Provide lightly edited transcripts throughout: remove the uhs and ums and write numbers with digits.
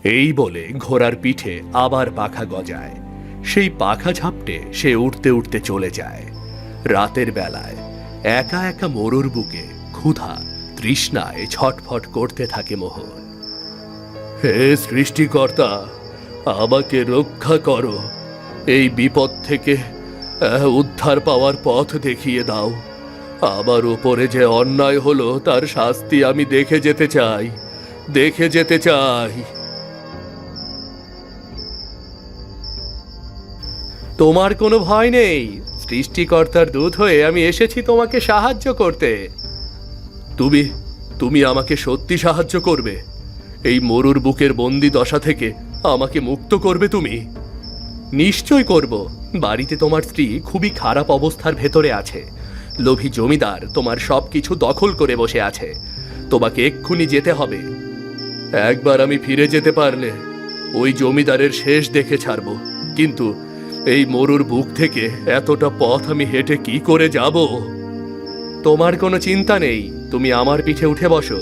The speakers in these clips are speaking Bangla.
এই বলে ঘোড়ার পিঠে আবার পাখা গজায়। সেই পাখা ঝাপটে সে উঠতে উঠতে চলে যায়। রাতের বেলায় একা একা মরুর বুকে ক্ষুধা তৃষ্ণায় ছটফট করতে থাকে মোহন। হে সৃষ্টিকর্তা, আমাকে রক্ষা করো, এই বিপদ থেকে উদ্ধার পাওয়ার পথ দেখিয়ে দাও। আমার উপরে যে অন্যায় হলো তার শাস্তি আমি দেখে যেতে চাই, দেখে যেতে চাই। তোমার কোনো ভয় নেই, সৃষ্টিকর্তার দূত হয়ে আমি এসেছি তোমাকে সাহায্য করতে। তুমি তুমি আমাকে সত্যি সাহায্য করবে? এই মরুর বুকের বন্দি দশা থেকে আমাকে মুক্ত করবে তুমি? নিশ্চয় করব। বাড়িতে তোমার স্ত্রী খুবই খারাপ অবস্থার ভেতরে আছে। লোভী জমিদার তোমার সবকিছু দখল করে বসে আছে। তোমাকে এক্ষুনি যেতে হবে। একবার আমি ফিরে যেতে পারলে ওই জমিদারের শেষ দেখে ছাড়ব, কিন্তু এই মরুর বুক থেকে এতটা পথ আমি হেঁটে কি করে যাব? তোমার কোনো চিন্তা নেই, তুমি আমার পিঠে উঠে বসো,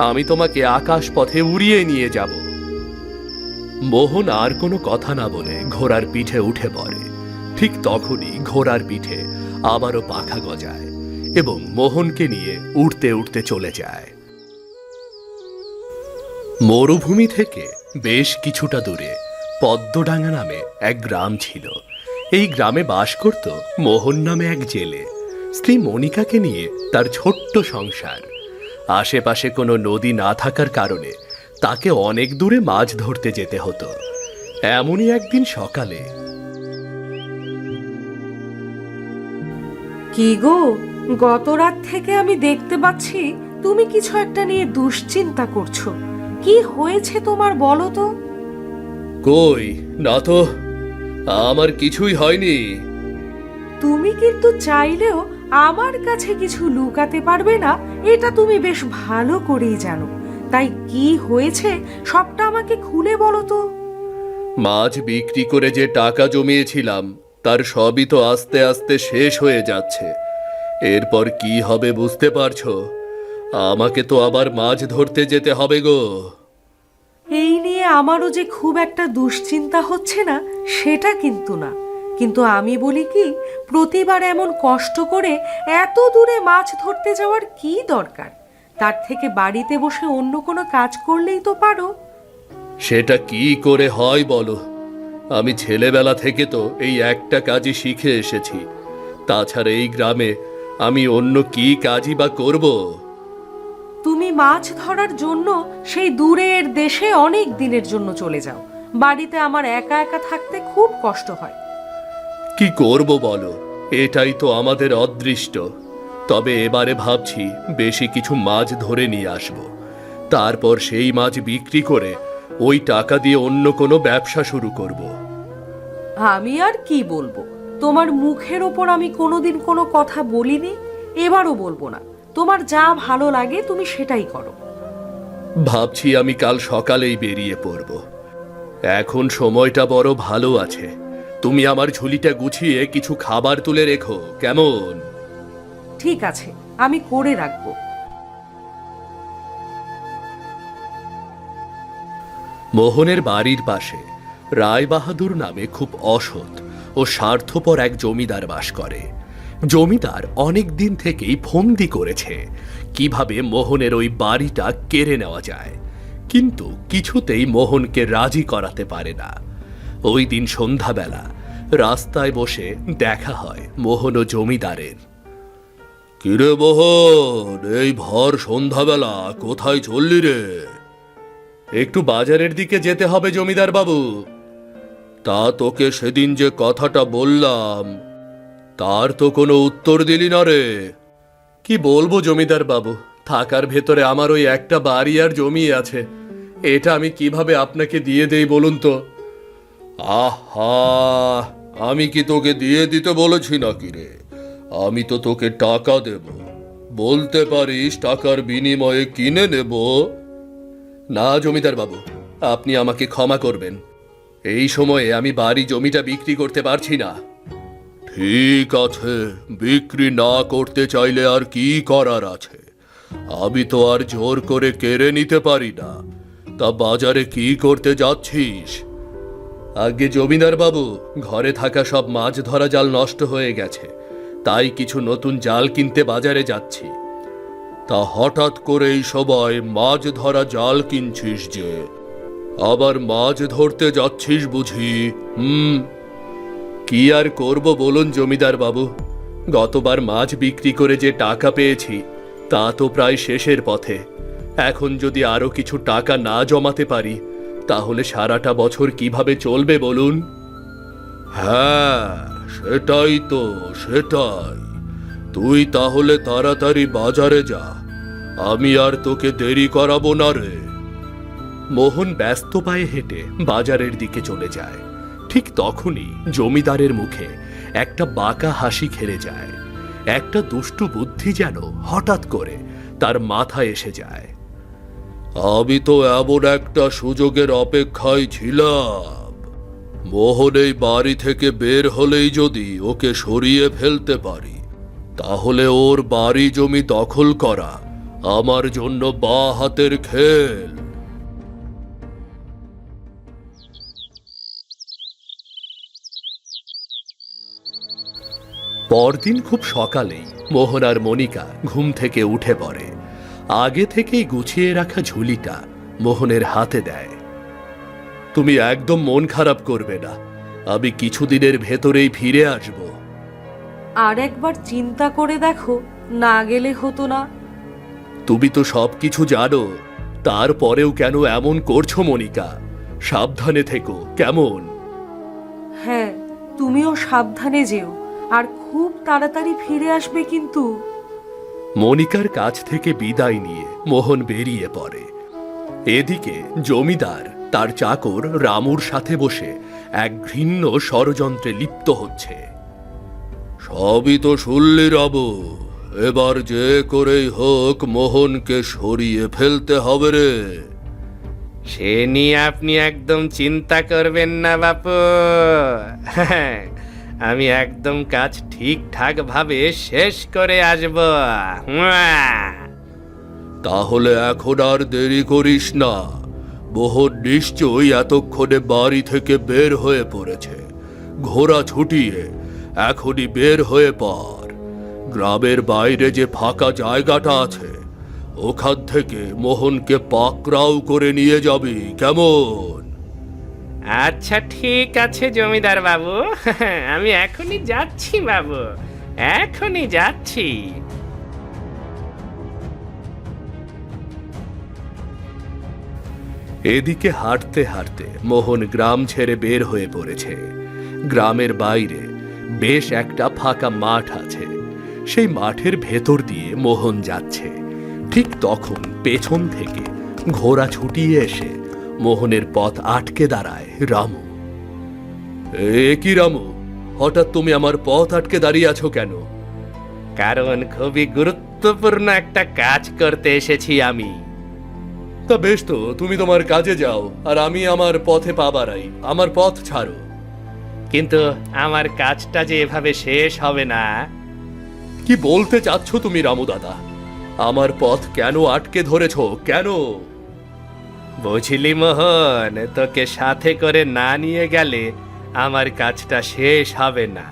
আমি তোমাকে আকাশ পথে উড়িয়ে নিয়ে যাব। মোহন আর কোনো কথা না বলে ঘোড়ার পিঠে উঠে পড়ে। ঠিক তখনই ঘোড়ার পিঠে আবারও পাখা গজায় এবং মোহনকে নিয়ে উড়তে উড়তে চলে যায়। মরুভূমি থেকে বেশ কিছুটা দূরে পদ্মডাঙ্গা নামে এক গ্রাম ছিল। এই গ্রামে বাস করত মোহন নামে এক জেলে। স্ত্রী মনিকাকে নিয়ে তার ছোট্ট সংসার। আশেপাশে কোনো নদী না থাকার কারণে তাকে অনেক দূরে মাছ ধরতে যেতে হতো। এমনই একদিন সকালে। কি গো, গত রাত থেকে আমি দেখতে পাচ্ছি তুমি কিছু একটা নিয়ে দুশ্চিন্তা করছো। কি হয়েছে তোমার বলো তো? কই না তো, আমার কিছুই হয়নি। তুমি কিন্তু চাইলেও আমার কাছে কিছু লুকাতে পারবে না, এটা তুমি বেশ ভালো করেই জানো। তাই কি হয়েছে সবটা আমাকে খুলে বলো তো। মাছ বিক্রি করে যে টাকা জমিয়েছিলাম তার সবই তো আস্তে আস্তে শেষ হয়ে যাচ্ছে। এরপর কি হবে বুঝতে পারছো? আমাকে তো আবার মাছ ধরতে যেতে হবে গো। এই নিয়ে আমারও যে খুব একটা দুশ্চিন্তা হচ্ছে না সেটা কিন্তু না, কিন্তু আমি বলি কি, প্রতিবার এমন কষ্ট করে এত দূরে মাছ ধরতে যাওয়ার কি দরকার? তার থেকে বাড়িতে বসে অন্য কোনো কাজ করলেই তো পারো। সেটা কি করে হয় বলো? আমি ছেলেবেলা থেকে তো এই একটা কাজই শিখে এসেছি। তাছাড়া এই গ্রামে আমি অন্য কি কাজই বা করব? তুমি মাছ ধরার জন্য সেই দূরের দেশে অনেক দিনের জন্য চলে যাও। বাড়িতে আমার একা একা থাকতে খুব কষ্ট হয়। কি করব বলো, এটাই তো আমাদের অদৃষ্ট। তবে এবারে ভাবছি বেশি কিছু মাছ ধরে নিয়ে আসব। তারপর সেই মাছ বিক্রি করে ওই টাকা দিয়ে অন্য কোনো ব্যবসা শুরু করব। আমি আর কি বলবো, তোমার মুখের ওপর আমি কোনোদিন কোনো কথা বলিনি, এবারও বলবো না। তোমার যা ভালো লাগে তুমি সেটাই করো। ভাবছি আমি কাল সকালেই বেরিয়ে পড়ব। এখন সময়টা বড় ভালো আছে। তুমি আমার ঝুলিটা গুছিয়ে কিছু খাবার তুলে রেখো, কেমন? ঠিক আছে, আমি করে রাখবো। মোহনের বাড়ির পাশে রায় বাহাদুর নামে খুব অসৎ ও স্বার্থপর এক জমিদার বাস করে। জমিদার অনেক দিন থেকেই ফন্দি করেছে কিভাবে মোহনের ওই বাড়িটা কেড়ে নেওয়া যায়, কিন্তু কিছুতেই মোহনকে রাজি করাতে পারে না। ওই দিন সন্ধ্যাবেলা রাস্তায় বসে দেখা হয় মোহন ও জমিদারের। কিরে মোহন, এই ভর সন্ধ্যাবেলা কোথায় চললি রে? একটু বাজারের দিকে যেতে হবে জমিদার বাবু। তা তোকে সেদিন যে কথাটা বললাম তার তো কোনো উত্তর দিলি না রে। কি বলবো জমিদার বাবু, থাকার ভেতরে আমার ওই একটা বাড়ি আর জমি আছে, এটা আমি কিভাবে আপনাকে দিয়ে দেই বলুন তো? আহা, আমি কি তোকে দিয়ে দিতে বলেছি নাকি রে? আমি তো তোকে টাকা দেব। বলতে পারিস টাকার বিনিময়ে কিনে নেব। না জমিদার বাবু, আপনি আমাকে ক্ষমা করবেন। এই সময়ে আমি বাড়ি জমিটা বিক্রি করতে পারছি না। ঠিক আছে, বিক্রি না করতে চাইলে আর কি করার আছে? আমি তো আর জোর করে কেড়ে নিতে পারি না। তা বাজারে কি করতে যাচ্ছিস? আগে জমিদার বাবু, ঘরে থাকা সব মাছ ধরা জাল নষ্ট হয়ে গেছে, তাই কিছু নতুন জাল কিনতে বাজারে যাচ্ছি। তা হঠাৎ করেই সবাই মাছ ধরা জাল কিনছিস যে, আবার মাছ ধরতে যাচ্ছিস বুঝি? কি আর করব বলুন জমিদার বাবু, গতবার মাছ বিক্রি করে যে টাকা পেয়েছি তা তো প্রায় শেষের পথে। এখন যদি আরো কিছু টাকা না জমাতে পারি তাহলে সারাটা বছর কিভাবে চলবে বলুন? হ্যাঁ, সেটাই। তুই তাহলে তাড়াতাড়ি বাজারে যা, আমি আর তোকে দেরি করাবো না রে। মোহন ব্যস্ত পায়ে হেঁটে বাজারের দিকে চলে যায়। ঠিক তখনই জমিদারের মুখে একটা বাঁকা হাসি খেলে যায়। একটা দুষ্টু বুদ্ধি যেন হঠাৎ করে তার মাথায় এসে যায়। আমি তো এমন একটা সুযোগের অপেক্ষায় ছিলাম। মোহন এই বাড়ি থেকে বের হলেই যদি ওকে সরিয়ে ফেলতে পারি, তাহলে ওর বাড়ি জমি দখল করা আমার জন্য বাঁ হাতের খেল। পরদিন খুব সকালেই মোহন আর মনিকা ঘুম থেকে উঠে পড়ে। আগে থেকেই গুছিয়ে রাখা ঝুলিটা মোহনের হাতে দেয়। তুমি একদম মন খারাপ করবে না, আমি কিছুদিনের ভেতরেই ফিরে আসব। আর একবার চিন্তা করে দেখো, না গেলে হতো না? তুমি তো সবকিছু জানো, তারপরেও কেন এমন করছো মনিকা? সাবধানে থেকো, কেমন? হ্যাঁ, তুমিও সাবধানে যেও, আর খুব তাড়াতাড়ি ফিরে আসবে কিন্তু। মনিকার কাছ থেকে বিদায় নিয়ে মোহন বেরিয়ে পড়ে। এদিকে জমিদার তার চাকর রামুর সাথে বসে এক ঘৃণ্য ষড়যন্ত্রে লিপ্ত হচ্ছে। সবই তো শুনলি রাবু, এবার যে করেই হোক মোহনকে সরিয়ে ফেলতে হবে রে। সে নিয়ে আপনি একদম চিন্তা করবেন না বাপু। আমি একদম কাজ ঠিকঠাক ভাবে শেষ করে আসব। তাহলে এখন আর দেরি করিস না, মোহন নিশ্চয়ই এতক্ষণে বাড়ি থেকে বের হয়ে পড়েছে। ঘোড়া ছুটিয়ে এখনই বের হয়ে পড়। গ্রামের বাইরে যে ফাঁকা জায়গাটা আছে ওখান থেকে মোহনকে পাকড়াও করে নিয়ে যাবি, কেমন? আচ্ছা ঠিক আছে জমিদার বাবু, আমি এখনই যাচ্ছি বাবু, এখনই যাচ্ছি। এদিকে হাঁটতে হাঁটতে মোহন গ্রাম ছেড়ে বের হয়ে পড়েছে। গ্রামের বাইরে বেশ একটা ফাঁকা মাঠ আছে। সেই মাঠের ভেতর দিয়ে মোহন যাচ্ছে। ঠিক তখন পেছন থেকে ঘোড়া ছুটিয়ে এসে মোহনের পথ আটকে দাঁড়ায় রামু। এ কি রামু, হঠাৎ তুমি আমার পথ আটকে দাঁড়িয়ে আছো কেন? কারণ খুবই গুরুত্বপূর্ণ একটা কাজ করতে এসেছি আমি। তা বেশ, তো তুমি তোমার কাজে যাও আর আমি আমার পথে পা বাড়াই। আমার পথ ছাড়ো। কিন্তু আমার কাজটা যে এভাবে শেষ হবে না। কি বলতে চাচ্ছ তুমি রামু দাদা? আমার পথ কেন আটকে ধরেছ, কেন? বুঝলি মোহন, তোকে সাথে করে না নিয়ে গেলে আমার কাজটা শেষ হবে না।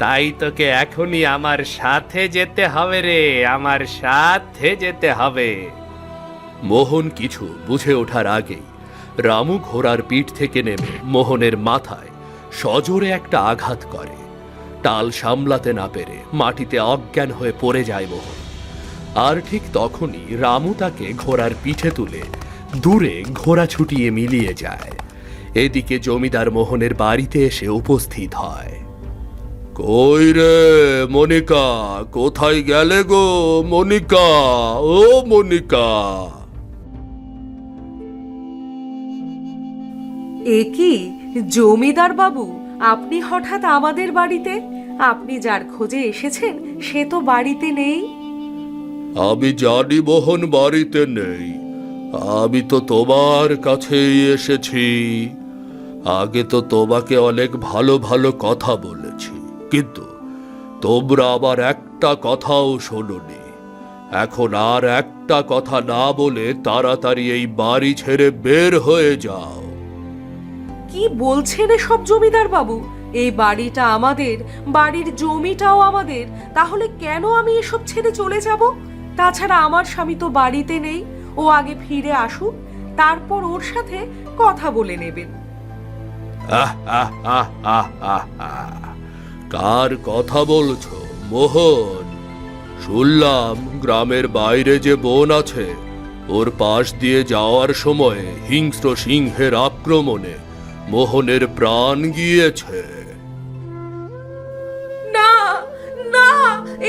তাই তোকে এখনই আমার সাথে যেতে হবে রে, আমার সাথে যেতে হবে। মোহন কিছু বুঝে ওঠার আগেই রামু ঘোড়ার পিঠ থেকে নেমে মোহনের মাথায় সজোরে একটা আঘাত করে। টাল সামলাতে না পেরে মাটিতে অজ্ঞান হয়ে পড়ে যায় মোহন। আর ঠিক তখনই রামু তাকে ঘোড়ার পিঠে তুলে দূরে ঘোড়া ছুটিয়ে মিলিয়ে যায়। এদিকে জমিদার মোহনের বাড়িতে এসে উপস্থিত হয়। কই রে মনিকা, কোথায় গেলে গো মনিকা? ও মনিকা! এ কি জমিদার বাবু, আপনি হঠাৎ আমাদের বাড়িতে? আপনি যার খোঁজে এসেছেন সে তো বাড়িতে নেই। আমি জানি মোহন বাড়িতে নেই, আমি তো তোমার কাছেই এসেছি। আগে তো তোমাকে অনেক ভালো ভালো কথা বলেছি, কিন্তু তোমরা আবার একটা কথাও শোনোনি। এখন আর একটা কথা না বলে তাড়াতাড়ি এই বাড়ি ছেড়ে বের হয়ে যাও। কি বলছেন এসব জমিদার বাবু? এই বাড়িটা আমাদের, বাড়ির জমিটাও আমাদের, তাহলে কেন আমি এসব ছেড়ে চলে যাব? তাছাড়া আমার স্বামী তো বাড়িতে নেই, ও আগে ফিরে আসুক, তারপর ওর সাথে কথা বলে নেবেন। আহ, আহ, আহ, আহ, আহ, আহ। কার কথা বলছো মোহন? শুনলাম গ্রামের বাইরে যে বন আছে, ওর পাশ দিয়ে যাওয়ার সময় হিংস্র সিংহের আক্রমণে মোহনের প্রাণ গিয়েছে। না না,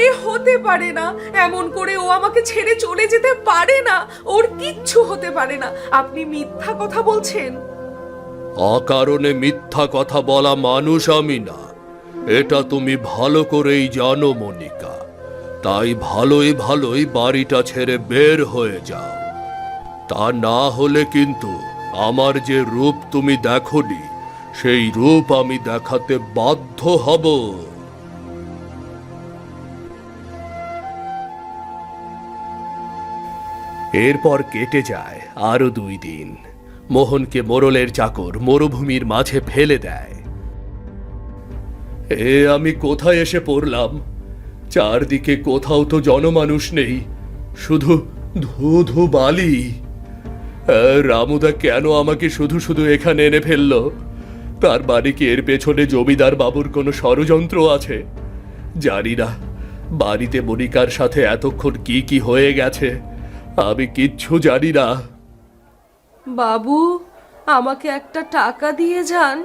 এ হতে পারে না। এমন করে ও আমাকে ছেড়ে চলে যেতে পারে না। ওর কিচ্ছু হতে পারে না। আপনি মিথ্যা কথা বলছেন। অকারণে মিথ্যা কথা বলা মানুষ আমি না, এটা তুমি ভালো করেই জানো মনিকা। তাই ভালোই ভালোই বাড়িটা ছেড়ে বের হয়ে যাও। তা না হলে কিন্তু আমার যে রূপ তুমি দেখোনি, সেই রূপ আমি দেখাতে বাধ্য হব। এরপর কেটে যায় আরো 2 দিন। মোহনকে মোড়লের চাকর মরুভূমির মাঝে ফেলে দেয়। এ আমি কোথায় এসে পড়লাম? চারদিকে কোথাও তো জনমানুষ নেই, শুধু ধুধু বালি। রামুদা কেন আমাকে শুধু শুধু এখানে এনে ফেললো? তার বাড়ি কি এর পেছনে জমিদার বাবুর কোনো ষড়যন্ত্র আছে? জানি না বাড়িতে মনিকার সাথে এতক্ষণ কি কি হয়ে গেছে, আমি কিচ্ছু জানি না। বাবু, আমাকে একটা টাকা দিয়ে যান।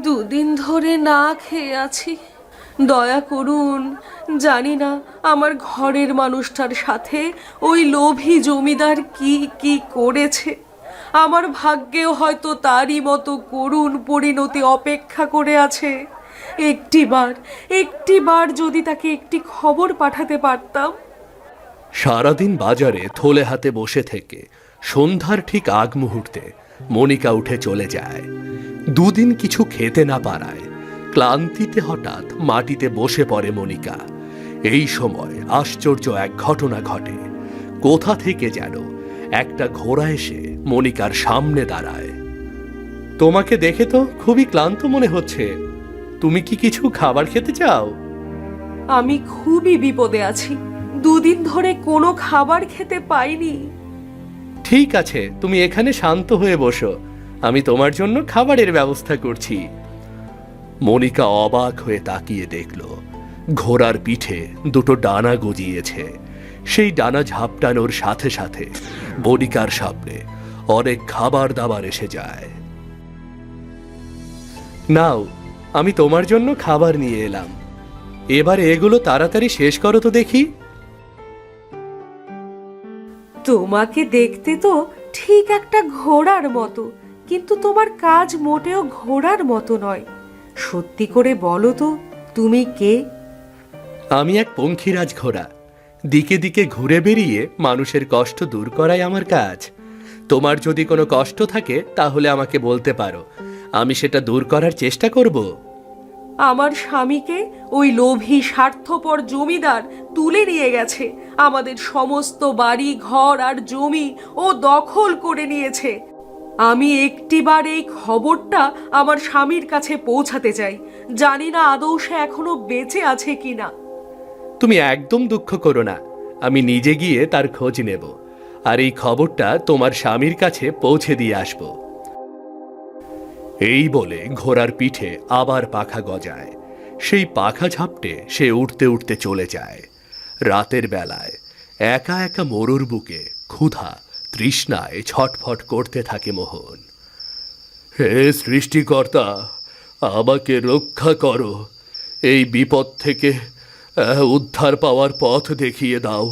2 দিন ধরে না খেয়ে আছি, দয়া করুন। জানি না আমার ঘরের মানুষটার সাথে ওই লোভী জমিদার কি কি করেছে। আমার ভাগ্যেও হয়তো তারই মতো করুণ পরিণতি অপেক্ষা করে আছে। একটিবার যদি তাকে একটি খবর পাঠাতে পারতাম। সারাদিন বাজারে থলে হাতে বসে থেকে সন্ধ্যার ঠিক আগ মুহূর্তে মনিকা উঠে চলে যায়। 2 দিন কিছু খেতে না পারায় ক্লান্তিতে হঠাৎ মাটিতে বসে পড়ে মনিকা। এই সময় আশ্চর্য এক ঘটনা ঘটে। কোথা থেকে যেন একটা ঘোড়া এসে মনিকার সামনে দাঁড়ায়। তোমাকে দেখে তো খুবই ক্লান্ত মনে হচ্ছে, তুমি কি কিছু খাবার খেতে চাও? আমি খুবই বিপদে আছি, 2 দিন ধরে কোনো খাবার খেতে পাইনি। ঠিক আছে, তুমি এখানে শান্ত হয়ে বসো, আমি তোমার জন্য খাবারের ব্যবস্থা করছি। মনিকা অবাক হয়ে তাকিয়ে দেখল ঘোড়ার পিঠে 2টো ডানা গজিয়েছে। সেই ডানা ঝাপটানোর সাথে সাথে মনিকার সামনে অনেক খাবার দাবার এসে যায়। নাও, আমি তোমার জন্য খাবার নিয়ে এলাম। এবার এগুলো তাড়াতাড়ি শেষ করো তো দেখি। তোমাকে দেখতে তো ঠিক একটা ঘোড়ার মতো, কিন্তু তোমার কাজ মোটেও ঘোড়ার মতো নয়। সত্যি করে বলো তো, তুমি কে? আমি এক পঙ্খিরাজ ঘোড়া। দিকে দিকে ঘুরে বেরিয়ে মানুষের কষ্ট দূর করাই আমার কাজ। তোমার যদি কোনো কষ্ট থাকে তাহলে আমাকে বলতে পারো, আমি সেটা দূর করার চেষ্টা করব। আমার স্বামীকে ওই লোভী স্বার্থপর জমিদার তুলে নিয়ে গেছে। আমাদের সমস্ত বাড়ি ঘর আর জমি ও দখল করে নিয়েছে। আমি একটিবার এই খবরটা আমার স্বামীর কাছে পৌঁছাতে চাই। জানি না আদৌ সে এখনো বেঁচে আছে কিনা। তুমি একদম দুঃখ করো না, আমি নিজে গিয়ে তার খোঁজ নেব, আর এই খবরটা তোমার স্বামীর কাছে পৌঁছে দিয়ে আসব। এই বলে ঘোড়ার পিঠে আবার পাখা গজায়। সেই পাখা ঝাপটে সে উঠতে উঠতে চলে যায়। রাতের বেলায় একা একা মরুর বুকে ক্ষুধা তৃষ্ণায় ছটফট করতে থাকে মোহন। হে সৃষ্টিকর্তা, আমাকে রক্ষা করো, এই বিপদ থেকে উদ্ধার পাওয়ার পথ দেখিয়ে দাও।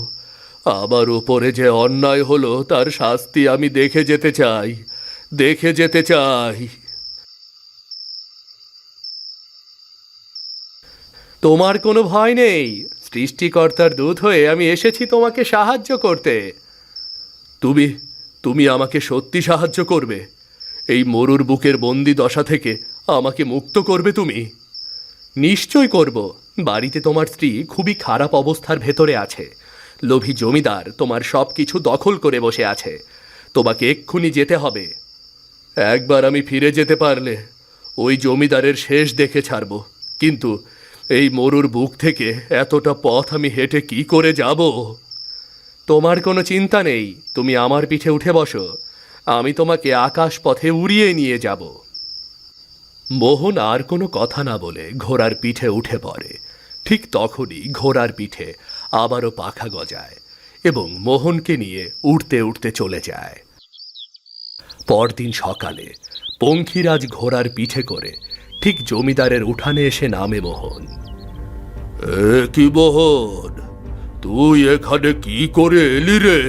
আমার উপরে যে অন্যায় হলো তার শাস্তি আমি দেখে যেতে চাই। তোমার কোনো ভয় নেই, সৃষ্টিকর্তার দূত হয়ে আমি এসেছি তোমাকে সাহায্য করতে। তুমি আমাকে সত্যি সাহায্য করবে? এই মরুর বুকের বন্দি দশা থেকে আমাকে মুক্ত করবে তুমি? নিশ্চয় করব। বাড়িতে তোমার স্ত্রী খুবই খারাপ অবস্থার ভেতরে আছে, লোভী জমিদার তোমার সব কিছু দখল করে বসে আছে। তোমাকে এক্ষুনি যেতে হবে। একবার আমি ফিরে যেতে পারলে ওই জমিদারের শেষ দেখে ছাড়ব, কিন্তু এই মরুর বুক থেকে এতটা পথ আমি হেঁটে কি করে যাব? তোমার কোনো চিন্তা নেই, তুমি আমার পিঠে উঠে বসো, আমি তোমাকে আকাশ পথে উড়িয়ে নিয়ে যাব। মোহন আর কোনো কথা না বলে ঘোড়ার পিঠে উঠে পড়ে। ঠিক তখনই ঘোড়ার পিঠে আবারও পাখা গজায় এবং মোহনকে নিয়ে উড়তে উড়তে চলে যায়। পরদিন সকালে পঙ্খিরাজ ঘোড়ার পিঠে করে ঠিক জমিদারের উঠানে এসে নামে মোহন। কি মোহন, তুই এখানে কি করে এলি রে?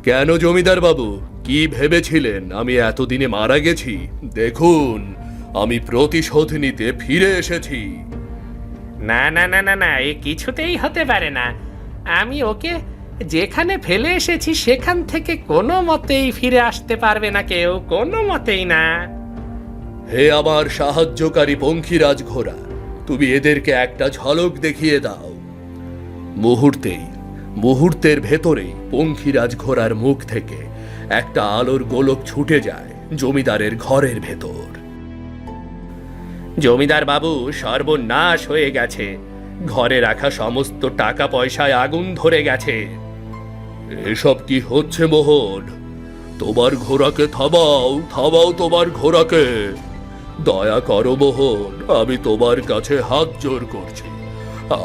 কেন জমিদার বাবু, কি ভেবেছিলেন আমি এতদিনে মারা গেছি? দেখুন, আমি প্রতিশোধ নিতে ফিরে এসেছি। না না না না না, এ কিছুতেই হতে পারে না। আমি ওকে যেখানে ফেলে এসেছি সেখান থেকে কোনো মতেই ফিরে আসতে পারবে না কেউ, কোনো মতেই না। হে আমার সাহায্যকারী পঙ্খিরাজ ঘোড়া, তুমি এদেরকে একটা ঝলক দেখিয়ে দাও। মুহূর্তের ভেতরেই পঙ্খিরাজ ঘোড়ার মুখ থেকে একটা আলোর গোলক ছুটে যায় জমিদারের ঘরের ভেতর। জমিদার বাবু, সর্বনাশ হয়ে গেছে। ঘরে রাখা সমস্ত টাকা পয়সায় আগুন ধরে গেছে। এসব কি হচ্ছে মোহন? তোমার ঘোড়াকে থামাও, থামাও তোমার ঘোড়াকে। দয়া করো মোহন, আমি তোমার কাছে হাত জোর করছি,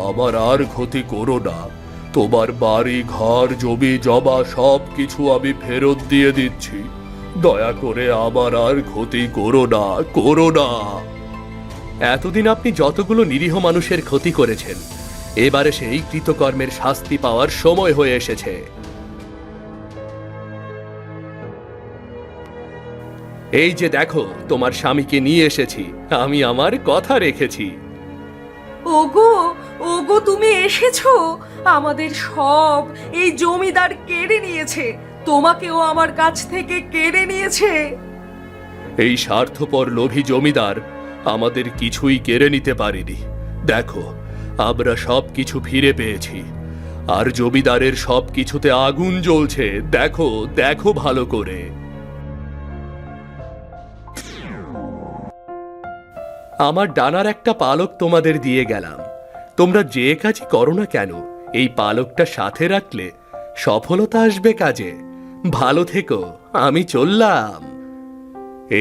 আমার আর ক্ষতি করো না। তোমার বাড়ি ঘর জমি জমা সব কিছু আমি ফেরত দিয়ে দিচ্ছি। দয়া করে আমার আর ক্ষতি করো না, করো না। এতদিন আপনি যতগুলো নিরীহ মানুষের ক্ষতি করেছেন, এবারে সেই কৃতকর্মের শাস্তি পাওয়ার সময় হয়ে এসেছে। এই যে দেখো, তোমার স্বামীকে নিয়ে এসেছি, আমি আমার কথা রেখেছি। ওগো, ওগো, তুমি এসেছো? আমাদের সব এই জমিদার কেড়ে নিয়েছে, তোমাকেও আমার কাছ থেকে কেড়ে নিয়েছে। এই স্বার্থপর লোভী জমিদার আমাদের কিছুই কেড়ে নিতে পারেনি। দেখো, আমরা সব কিছু ফিরে পেয়েছি, আর জমিদারের সব কিছুতে আগুন জ্বলছে। দেখো, দেখো ভালো করে। আমার ডানার একটা পালক তোমাদের দিয়ে গেলাম। তোমরা যে কাজই করো না কেন, এই পালকটা সাথে রাখলে সফলতা আসবে কাজে। ভালো থেকো, আমি চললাম।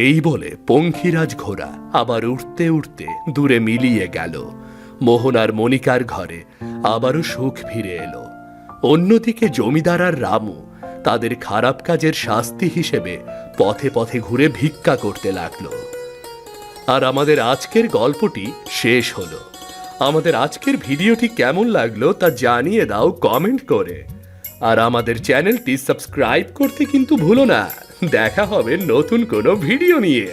এই বলে পঙ্খিরাজ ঘোড়া আবার উঠতে উঠতে দূরে মিলিয়ে গেল। মোহন আর মনিকার ঘরে আবারও সুখ ফিরে এলো। অন্যদিকে জমিদার আর রামু তাদের খারাপ কাজের শাস্তি হিসেবে পথে পথে ঘুরে ভিক্ষা করতে লাগলো। আর আমাদের আজকের গল্পটি শেষ হলো। আমাদের আজকের ভিডিওটি কেমন লাগলো তা জানিয়ে দাও কমেন্ট করে। আর আমাদের চ্যানেলটি সাবস্ক্রাইব করতে কিন্তু ভুলো না। দেখা হবে নতুন কোনো ভিডিও নিয়ে।